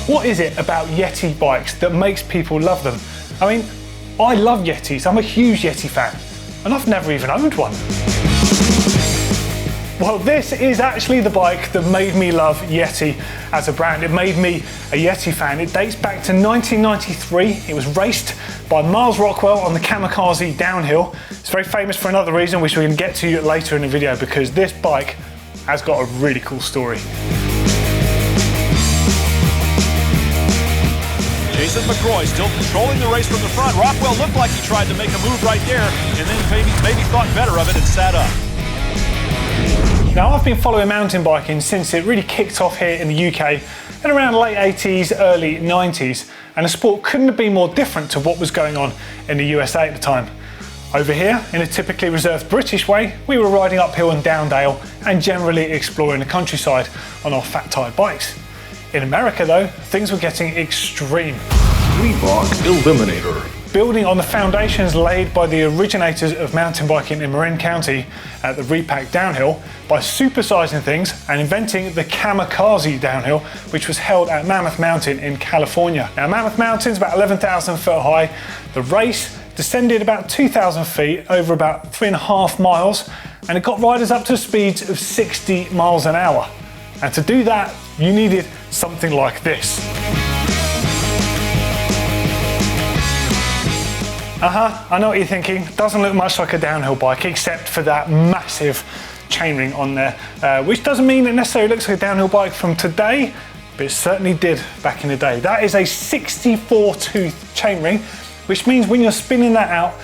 What is it about Yeti bikes that makes people love them? I mean, I love Yetis, I'm a huge Yeti fan, and I've never even owned one. Well, this is actually the bike that made me love Yeti as a brand. It made me a Yeti fan. It dates back to 1993. It was raced by Myles Rockwell on the KAMIKAZE downhill. It's very famous for another reason, which we can get to later in the video, because this bike has got a really cool story. Jason McCroy still controlling the race from the front. Rockwell looked like he tried to make a move right there, and then maybe thought better of it and sat up. Now, I've been following mountain biking since it really kicked off here in the UK in around the late 80s, early 90s, and the sport couldn't have been more different to what was going on in the USA at the time. Over here, in a typically reserved British way, we were riding uphill and down dale and generally exploring the countryside on our fat tyre bikes. In America though, things were getting extreme. Reebok Eliminator. Building on the foundations laid by the originators of mountain biking in Marin County at the Repack downhill by supersizing things and inventing the KAMIKAZE downhill, which was held at Mammoth Mountain in California. Now, Mammoth Mountain is about 11,000 foot high. The race descended about 2,000 feet over about 3.5 miles, and it got riders up to speeds of 60 miles an hour. And to do that, you needed something like this. I know what you're thinking. Doesn't look much like a downhill bike, except for that massive chainring on there, which doesn't mean it necessarily looks like a downhill bike from today, but it certainly did back in the day. That is a 64 tooth chainring, which means when you're spinning that out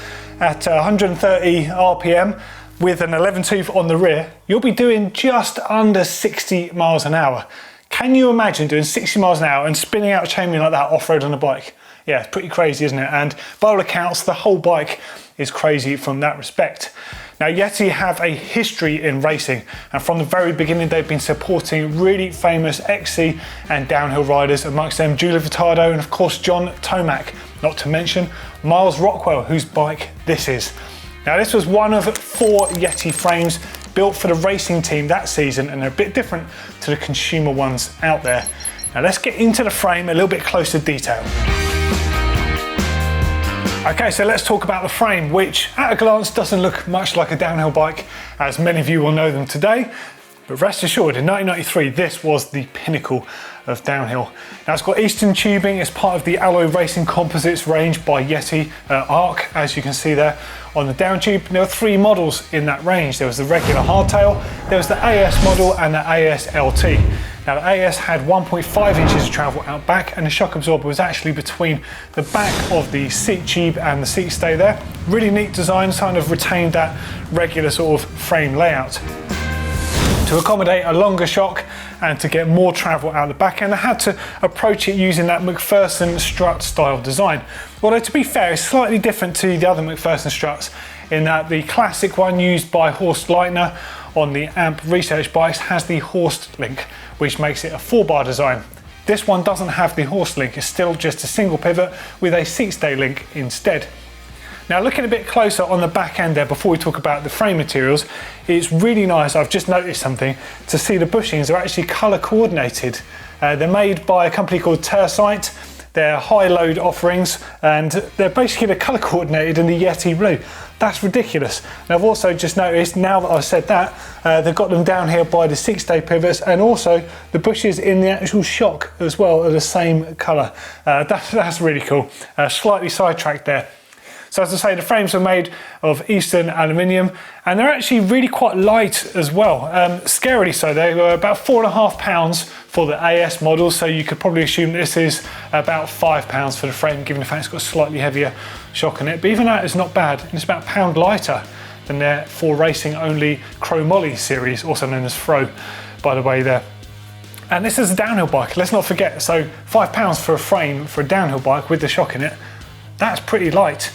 at 130 RPM with an 11 tooth on the rear, you'll be doing just under 60 miles an hour. Can you imagine doing 60 miles an hour and spinning out a chainring like that off-road on a bike? Yeah, it's pretty crazy, isn't it? And by all accounts, the whole bike is crazy from that respect. Now, Yeti have a history in racing, and from the very beginning, they've been supporting really famous XC and downhill riders, amongst them Julie Furtado and of course John Tomac, not to mention Myles Rockwell, whose bike this is. Now, this was one of 4 Yeti frames built for the racing team that season, and they're a bit different to the consumer ones out there. Now, let's get into the frame a little bit closer detail. Okay, so let's talk about the frame, which at a glance doesn't look much like a downhill bike, as many of you will know them today. But rest assured, in 1993, this was the pinnacle of downhill. Now, it's got Eastern tubing as part of the Alloy Racing Composites range by Yeti Arc, as you can see there on the down tube. There were 3 models in that range. There was the regular hardtail, there was the AS model, and the AS LT. Now, the AS had 1.5 inches of travel out back, and the shock absorber was actually between the back of the seat tube and the seat stay there. Really neat design, kind of retained that regular sort of frame layout. To accommodate a longer shock and to get more travel out the back end, I had to approach it using that McPherson strut style design. Although, to be fair, it's slightly different to the other McPherson struts in that the classic one used by Horst Leitner on the AMP research bikes has the Horst link, which makes it a 4-bar design. This one doesn't have the Horst link, it's still just a single pivot with a seat stay link instead. Now, looking a bit closer on the back end there before we talk about the frame materials, it's really nice, I've just noticed something, to see the bushings are actually colour coordinated. They're made by a company called Tersite. They're high load offerings, and they're basically colour coordinated in the Yeti blue. That's ridiculous. And I've also just noticed, now that I've said that, they've got them down here by the seat stay pivots, and also the bushes in the actual shock as well are the same colour. That's really cool. Slightly sidetracked there. So as I say, the frames are made of Eastern aluminium, and they're actually really quite light as well. Scarily so, they were about 4.5 pounds for the AS model, so you could probably assume this is about 5 pounds for the frame, given the fact it's got a slightly heavier shock in it. But even that is not bad, and it's about a pound lighter than their for racing only Chromoly series, also known as Fro, by the way there. And this is a downhill bike, let's not forget. So £5 for a frame for a downhill bike with the shock in it, that's pretty light.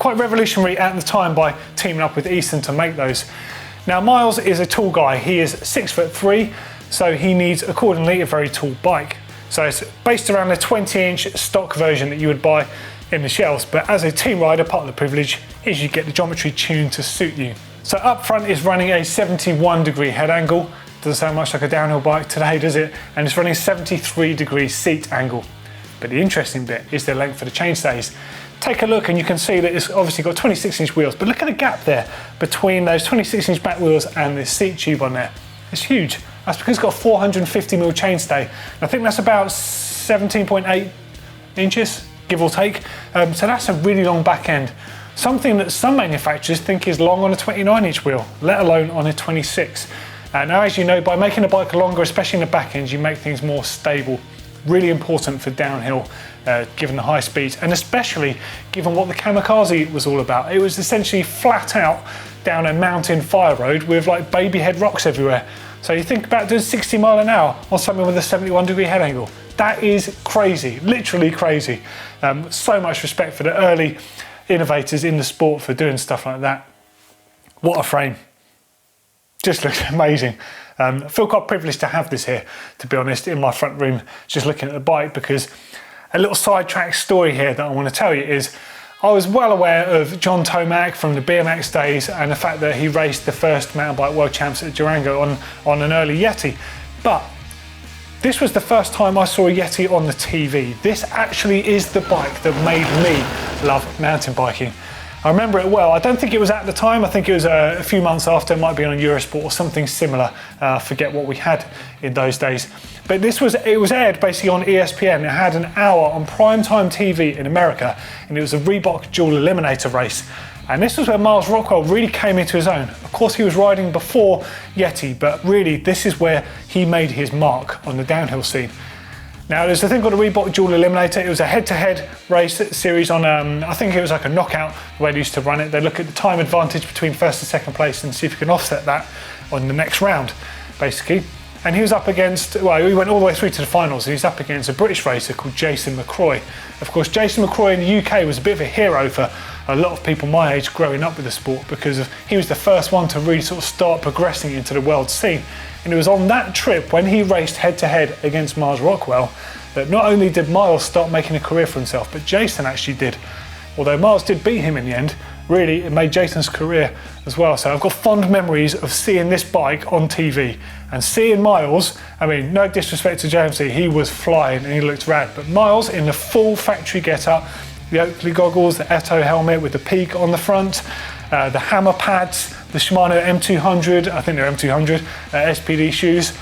Quite revolutionary at the time by teaming up with Eastern to make those. Now, Myles is a tall guy. He is 6'3", so he needs accordingly a very tall bike. So it's based around the 20-inch stock version that you would buy in the shelves, but as a team rider, part of the privilege is you get the geometry tuned to suit you. So up front is running a 71-degree head angle. Doesn't sound much like a downhill bike today, does it? And it's running 73-degree seat angle. But the interesting bit is the length of the chainstays. Take a look and you can see that it's obviously got 26-inch wheels, but look at the gap there between those 26-inch back wheels and the seat tube on there. It's huge. That's because it's got a 450mm chainstay. I think that's about 17.8 inches, give or take. So that's a really long back end. Something that some manufacturers think is long on a 29-inch wheel, let alone on a 26. Now, as you know, by making the bike longer, especially in the back end, you make things more stable. Really important for downhill, given the high speeds, and especially given what the KAMIKAZE was all about. It was essentially flat out down a mountain fire road with like baby head rocks everywhere. So you think about doing 60 miles an hour on something with a 71-degree head angle. That is crazy, literally crazy. So much respect for the early innovators in the sport for doing stuff like that. What a frame. Just looks amazing. I feel quite privileged to have this here, to be honest, in my front room, just looking at the bike, because a little sidetrack story here that I want to tell you is I was well aware of John Tomac from the BMX days and the fact that he raced the first mountain bike world champs at Durango on an early Yeti. But this was the first time I saw a Yeti on the TV. This actually is the bike that made me love mountain biking. I remember it well. I don't think it was at the time. I think it was a few months after. It might be on Eurosport or something similar. I forget what we had in those days. But it was aired basically on ESPN. It had an hour on primetime TV in America, and it was a Reebok dual eliminator race. And this was where Myles Rockwell really came into his own. Of course, he was riding before Yeti, but really this is where he made his mark on the downhill scene. Now, there's a thing called a Reebok Dual Eliminator. It was a head-to-head race series on, I think it was like a knockout, the way they used to run it. They look at the time advantage between first and second place and see if you can offset that on the next round, basically. And he was up against, well, he went all the way through to the finals. He was up against a British racer called Jason McCroy. Of course, Jason McCroy in the UK was a bit of a hero for a lot of people my age growing up with the sport, because he was the first one to really sort of start progressing into the world scene. And it was on that trip when he raced head-to-head against Myles Rockwell that not only did Myles start making a career for himself, but Jason actually did. Although Myles did beat him in the end, really it made Jason's career as well. So I've got fond memories of seeing this bike on TV and seeing Myles. I mean, no disrespect to JMC, he was flying and he looked rad, but Myles in the full factory get-up, the Oakley goggles, the Eto helmet with the peak on the front, the hammer pads, the Shimano M200, I think they're M200, SPD shoes.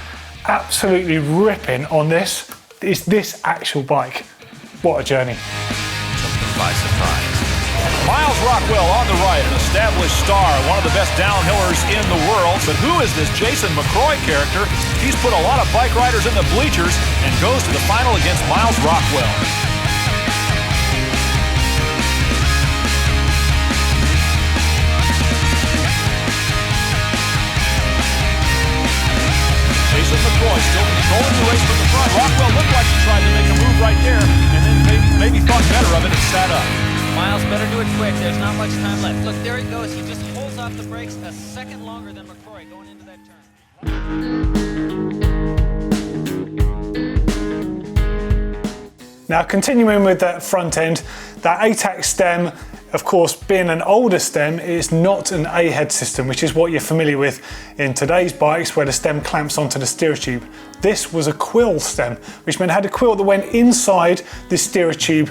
Absolutely ripping on this. Is this actual bike? What a journey. Took them by surprise. Myles Rockwell on the right, an established star, one of the best downhillers in the world. But who is this Jason McCroy character? He's put a lot of bike riders in the bleachers and goes to the final against Myles Rockwell. Jason McCroy still controlling the race from the front. Rockwell looked like he tried to make a move right there, and then maybe thought better of it and sat up. Myles better do it quick. There's not much time left. Look, there he goes. He just holds off the brakes a second longer than McCroy going into that turn. Now, continuing with that front end, that ATAC stem, of course, being an older stem, is not an A-head system, which is what you're familiar with in today's bikes, where the stem clamps onto the steerer tube. This was a quill stem, which meant it had a quill that went inside the steerer tube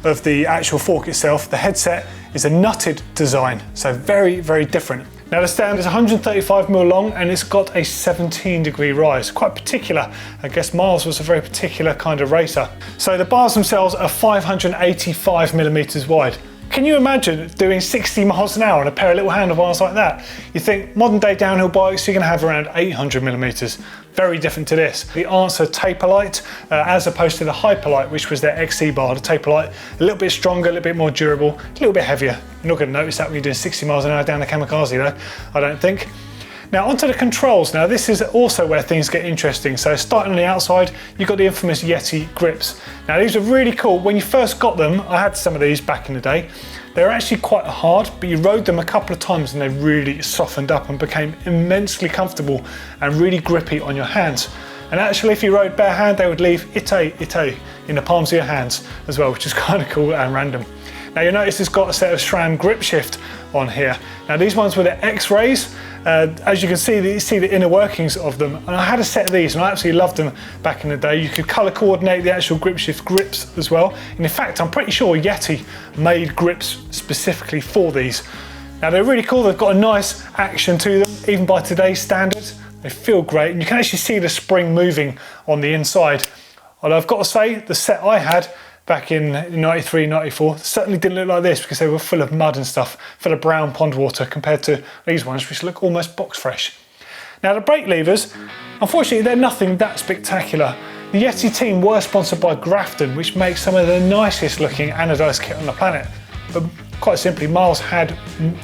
of the actual fork itself. The headset is a nutted design, so very, very different. Now the stem is 135mm long and it's got a 17-degree rise. Quite particular. I guess Myles was a very particular kind of racer. So the bars themselves are 585mm wide. Can you imagine doing 60 miles an hour on a pair of little handlebars like that? You think modern day downhill bikes, you're going to have around 800mm. Very different to this. The Answer Taperlite, as opposed to the Hyperlite, which was their XC bar. The Taperlite, a little bit stronger, a little bit more durable, a little bit heavier. You're not going to notice that when you're doing 60 miles an hour down the KAMIKAZE though, I don't think. Now onto the controls. Now this is also where things get interesting. So starting on the outside, you've got the infamous Yeti grips. Now these are really cool. When you first got them, I had some of these back in the day. They were actually quite hard, but you rode them a couple of times and they really softened up and became immensely comfortable and really grippy on your hands. And actually, if you rode bare hand, they would leave ite in the palms of your hands as well, which is kind of cool and random. Now you'll notice it's got a set of SRAM grip shift on here. Now these ones were the X-rays, As you can see, you see the inner workings of them. And I had a set of these and I absolutely loved them back in the day. You could color coordinate the actual grip shift grips as well. And in fact, I'm pretty sure Yeti made grips specifically for these. Now they're really cool. They've got a nice action to them, even by today's standards. They feel great. And you can actually see the spring moving on the inside. Although I've got to say, the set I had back in 93, 94 certainly didn't look like this because they were full of mud and stuff, full of brown pond water compared to these ones which look almost box fresh. Now the brake levers, unfortunately they're nothing that spectacular. The Yeti team were sponsored by Grafton, which makes some of the nicest looking anodized kit on the planet. But quite simply, Myles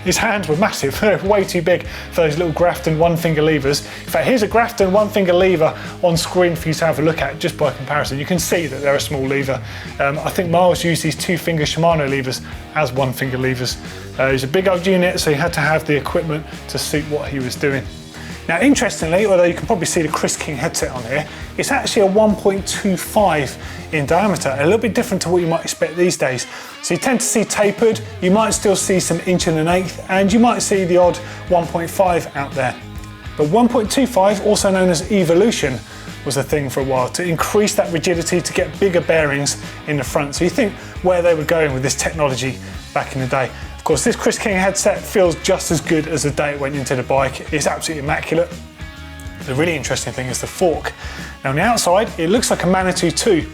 his hands were massive, way too big for those little Grafton one finger levers. In fact, here's a Grafton one finger lever on screen for you to have a look at, just by comparison. You can see that they're a small lever. I think Myles used these two finger Shimano levers as one finger levers. He's a big old unit, so he had to have the equipment to suit what he was doing. Now, interestingly, although you can probably see the Chris King headset on here, it's actually a 1.25 in diameter, a little bit different to what you might expect these days. So you tend to see tapered, you might still see some 1 1/8, and you might see the odd 1.5 out there. But 1.25, also known as Evolution, was a thing for a while, to increase that rigidity, to get bigger bearings in the front. So you think where they were going with this technology back in the day. Of course, this Chris King headset feels just as good as the day it went into the bike. It's absolutely immaculate. The really interesting thing is the fork. Now on the outside, it looks like a Manitou 2.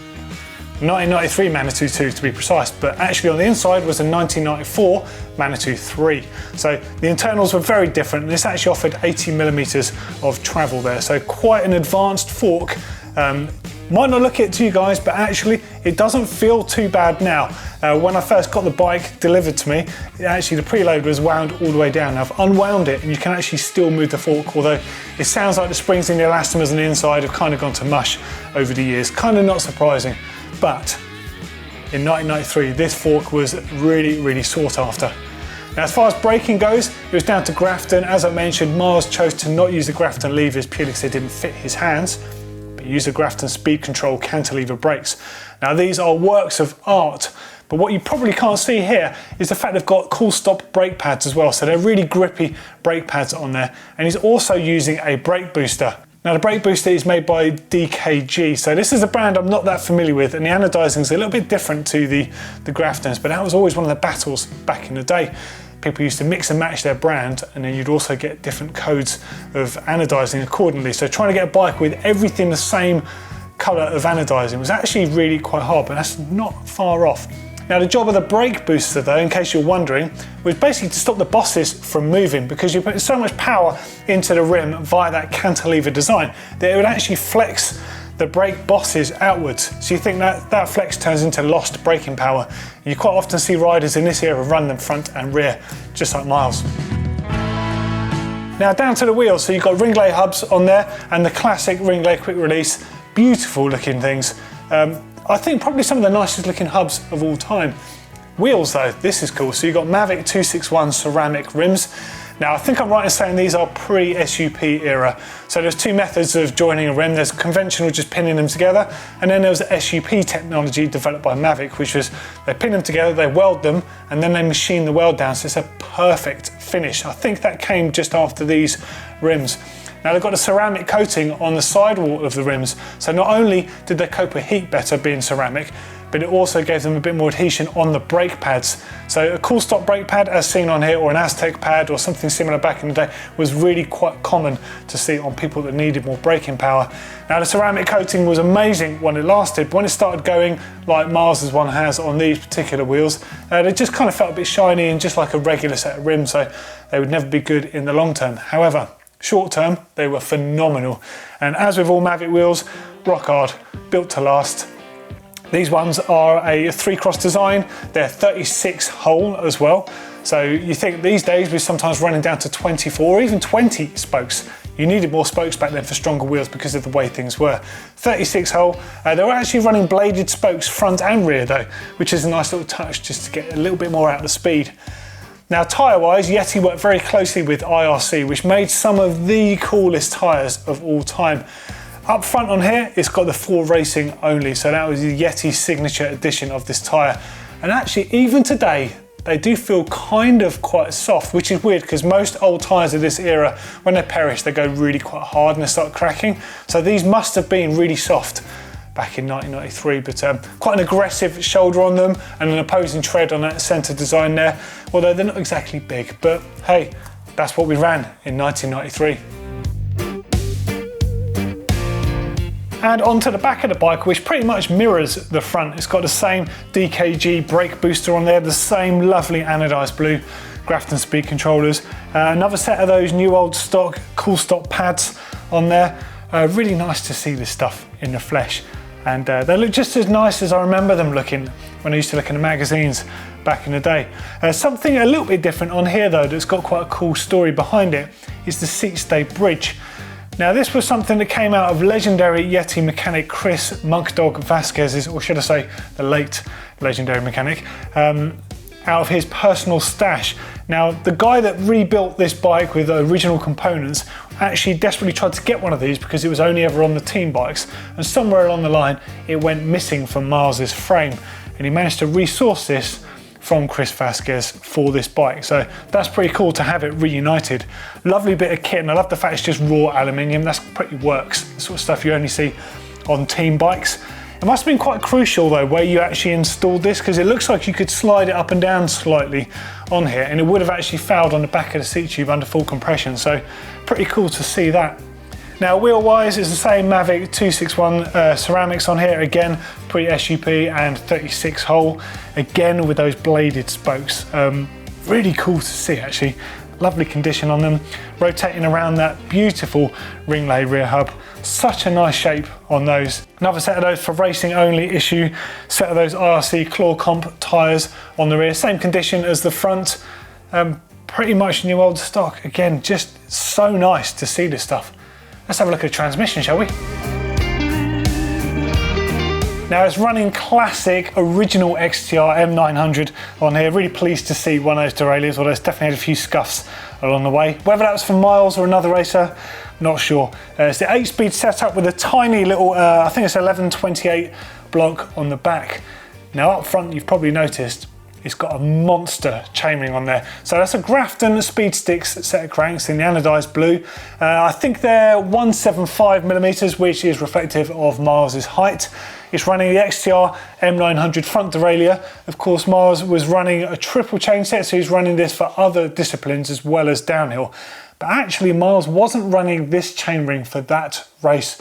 1993 Manitou 2 to be precise, but actually on the inside was a 1994 Manitou 3. So the internals were very different, and this actually offered 80mm of travel there. So quite an advanced fork. Might not look it to you guys, but actually it doesn't feel too bad now. When I first got the bike delivered to me, actually the preload was wound all the way down. Now I've unwound it and you can actually still move the fork, although it sounds like the springs and the elastomers on the inside have kind of gone to mush over the years. Kind of not surprising, but in 1993 this fork was really, really sought after. Now as far as braking goes, it was down to Grafton. As I mentioned, Myles chose to not use the Grafton levers purely because they didn't fit his hands. Use the Grafton speed control cantilever brakes. Now these are works of art, but what you probably can't see here is the fact they've got cool stop brake pads as well, so they're really grippy brake pads on there. And he's also using a brake booster. Now the brake booster is made by DKG, so this is a brand I'm not that familiar with, and the anodizing is a little bit different to the Graftons, but that was always one of the battles back in the day. People used to mix and match their brand, and then you'd also get different codes of anodizing accordingly. So trying to get a bike with everything the same color of anodizing was actually really quite hard, but that's not far off. Now the job of the brake booster though, in case you're wondering, was basically to stop the bosses from moving, because you put so much power into the rim via that cantilever design that it would actually flex the brake bosses outwards. So you think that flex turns into lost braking power. You quite often see riders in this era run them front and rear, just like Myles. Now down to the wheels, so you've got Ringley hubs on there and the classic Ringley quick release, beautiful looking things. I think probably some of the nicest looking hubs of all time. Wheels though, this is cool. So you've got Mavic 261 ceramic rims. Now I think I'm right in saying these are pre-SUP era. So there's two methods of joining a rim. There's conventional, just pinning them together, and then there was the SUP technology developed by Mavic, which was they pin them together, they weld them, and then they machine the weld down, so it's a perfect finish. I think that came just after these rims. Now they've got a ceramic coating on the sidewall of the rims, so not only did they cope with heat better being ceramic, but it also gave them a bit more adhesion on the brake pads. So a cool stop brake pad as seen on here, or an Aztec pad or something similar back in the day, was really quite common to see on people that needed more braking power. Now the ceramic coating was amazing when it lasted, but when it started going like Myles' one has on these particular wheels, they just kind of felt a bit shiny and just like a regular set of rims, so they would never be good in the long term. However, short term, they were phenomenal. And as with all Mavic wheels, rock hard, built to last. These ones are a 3-cross design. They're 36 hole as well. So you think these days we're sometimes running down to 24 or even 20 spokes. You needed more spokes back then for stronger wheels because of the way things were. 36 hole. They were actually running bladed spokes front and rear though, which is a nice little touch just to get a little bit more out of the speed. Now tyre-wise, Yeti worked very closely with IRC, which made some of the coolest tyres of all time. Up front on here, it's got the 4 racing only, so that was the Yeti signature edition of this tyre. And actually, even today, they do feel kind of quite soft, which is weird because most old tyres of this era, when they perish, they go really quite hard and they start cracking. So these must have been really soft back in 1993, but quite an aggressive shoulder on them and an opposing tread on that centre design there, although they're not exactly big, but hey, that's what we ran in 1993. And onto the back of the bike, which pretty much mirrors the front. It's got the same DKG brake booster on there, the same lovely anodised blue Grafton speed controllers. Another set of those new old stock cool stock pads on there. Really nice to see this stuff in the flesh. And they look just as nice as I remember them looking when I used to look in the magazines back in the day. Something a little bit different on here though that's got quite a cool story behind it is the seat stay bridge. Now this was something that came out of legendary Yeti mechanic Chris Monkdog Vasquez's, or should I say the late legendary mechanic, out of his personal stash. Now the guy that rebuilt this bike with the original components actually desperately tried to get one of these because it was only ever on the team bikes, and somewhere along the line it went missing from Myles's frame, and he managed to resource this from Chris Vasquez for this bike. So that's pretty cool to have it reunited. Lovely bit of kit, and I love the fact it's just raw aluminium. That's pretty works. The sort of stuff you only see on team bikes. It must have been quite crucial though where you actually installed this, because it looks like you could slide it up and down slightly on here and it would have actually fouled on the back of the seat tube under full compression. So pretty cool to see that. Now wheel wise, it's the same Mavic 261 ceramics on here, again pre-SUP and 36 hole, again with those bladed spokes. Really cool to see actually, lovely condition on them, rotating around that beautiful ringlay rear hub. Such a nice shape on those. Another set of those for racing only issue, set of those IRC Claw Comp tyres on the rear, same condition as the front, pretty much new old stock. Again, just so nice to see this stuff. Let's have a look at the transmission, shall we? Now it's running classic original XTR M900 on here. Really pleased to see one of those derailleurs, although it's definitely had a few scuffs along the way. Whether that was from Myles or another racer, not sure. It's the 8-speed setup with a tiny little, I think it's 1128 block on the back. Now up front, you've probably noticed, it's got a monster chainring on there. So that's a Grafton Speed Sticks set of cranks in the anodised blue. I think they're 175mm, which is reflective of Myles's height. It's running the XTR M900 front derailleur. Of course, Myles was running a triple chain set, so he's running this for other disciplines as well as downhill. But actually, Myles wasn't running this chainring for that race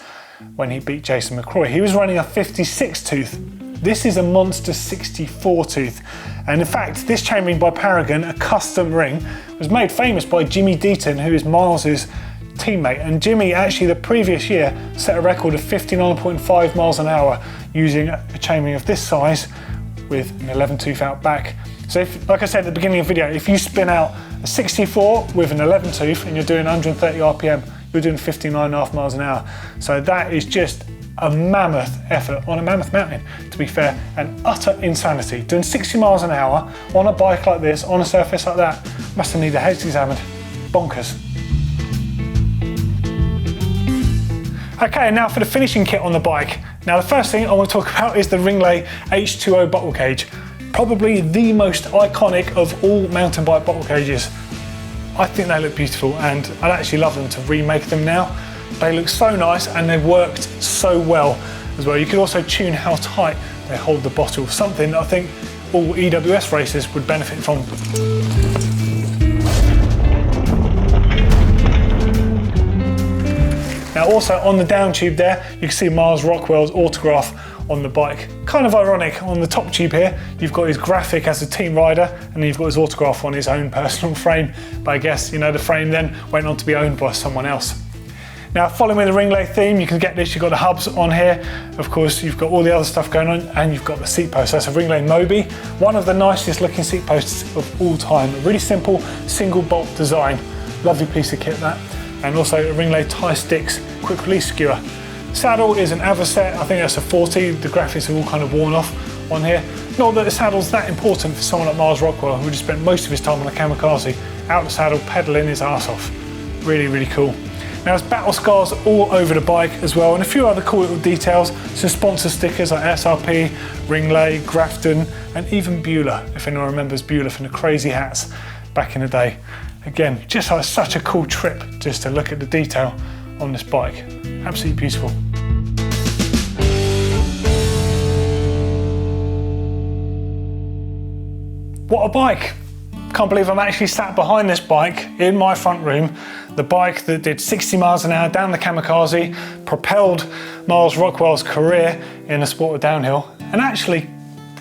when he beat Jason McCroy. He was running a 56 tooth. This is a monster 64 tooth. And in fact, this chainring by Paragon, a custom ring, was made famous by Jimmy Deaton, who is Myles's teammate. And Jimmy actually the previous year set a record of 59.5 miles an hour using a chainring of this size with an 11 tooth out back. So if, like I said at the beginning of the video, if you spin out a 64 with an 11 tooth and you're doing 130 RPM, you're doing 59.5 miles an hour. So that is just a mammoth effort on a mammoth mountain, to be fair, and utter insanity. Doing 60 miles an hour on a bike like this, on a surface like that, must have needed heads examined. Bonkers. Okay, now for the finishing kit on the bike. Now the first thing I want to talk about is the Ringlay H2O bottle cage. Probably the most iconic of all mountain bike bottle cages. I think they look beautiful, and I'd actually love them to remake them now. They look so nice and they've worked so well as well. You can also tune how tight they hold the bottle, something that I think all EWS racers would benefit from. Now also on the down tube there, you can see Myles Rockwell's autograph on the bike. Kind of ironic, on the top tube here, you've got his graphic as a team rider, and then you've got his autograph on his own personal frame. But I guess, you know, the frame then went on to be owned by someone else. Now, following the Ringlay theme, you can get this, you've got the hubs on here. Of course, you've got all the other stuff going on, and you've got the seat post. That's a Ringlay Moby, one of the nicest looking seat posts of all time. A really simple, single bolt design. Lovely piece of kit that. And also a Ringlay tie sticks, quick release skewer. Saddle is an Avocet, I think that's a 40. The graphics are all kind of worn off on here. Not that the saddle's that important for someone like Myles Rockwell, who just spent most of his time on a Kamikaze, out the saddle, pedaling his arse off. Really, really cool. Now there's battle scars all over the bike as well, and a few other cool little details, some sponsor stickers like SRP, Ringley, Grafton, and even Beulah, if anyone remembers Beulah from the crazy hats back in the day. Again, just like such a cool trip just to look at the detail on this bike. Absolutely beautiful. What a bike! Can't believe I'm actually sat behind this bike in my front room. The bike that did 60 miles an hour down the Kamikaze, propelled Myles Rockwell's career in the sport of downhill, and actually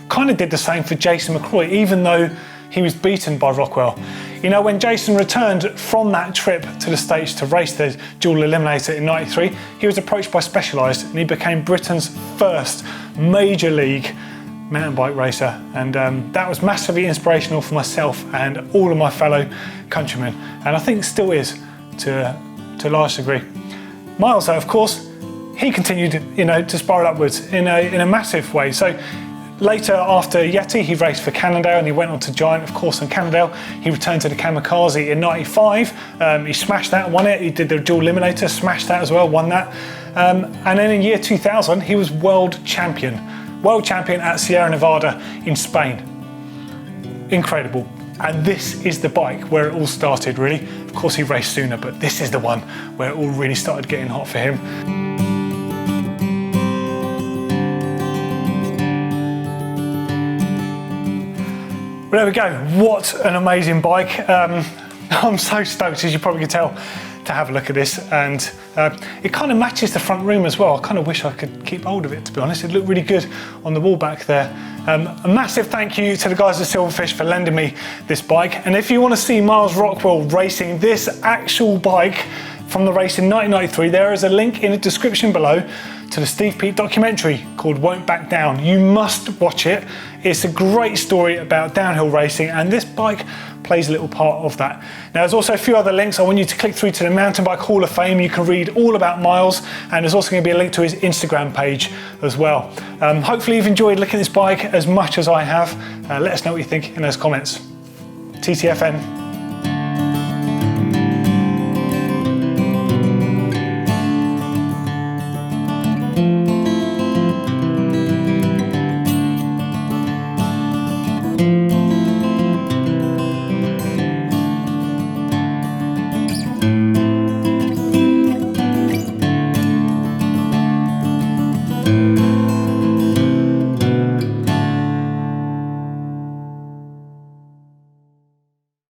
kind of did the same for Jason McCrory, even though he was beaten by Rockwell. You know, when Jason returned from that trip to the States to race the dual eliminator in '93, he was approached by Specialized and he became Britain's first major league mountain bike racer, and that was massively inspirational for myself and all of my fellow countrymen, and I think still is to a large degree. Myles, though, of course, he continued, you know, to spiral upwards in a massive way. So later, after Yeti, he raced for Cannondale and he went on to Giant, of course, on Cannondale. He returned to the Kamikaze in '95. He smashed that, won it. He did the dual eliminator, smashed that as well, won that. And then in year 2000, he was world champion at Sierra Nevada in Spain. Incredible. And this is the bike where it all started, really. Of course, he raced sooner, but this is the one where it all really started getting hot for him. Well, there we go. What an amazing bike. I'm so stoked, as you probably can tell, to have a look at this, and it kind of matches the front room as well. I kind of wish I could keep hold of it, to be honest. It looked really good on the wall back there. A massive thank you to the guys at Silverfish for lending me this bike, and if you want to see Myles Rockwell racing this actual bike from the race in 1993, there is a link in the description below to the Steve Peat documentary called Won't Back Down. You must watch it. It's a great story about downhill racing, and this bike plays a little part of that. Now, there's also a few other links. I want you to click through to the Mountain Bike Hall of Fame. You can read all about Myles, and there's also going to be a link to his Instagram page as well. Hopefully you've enjoyed looking at this bike as much as I have. Let us know what you think in those comments. TTFN.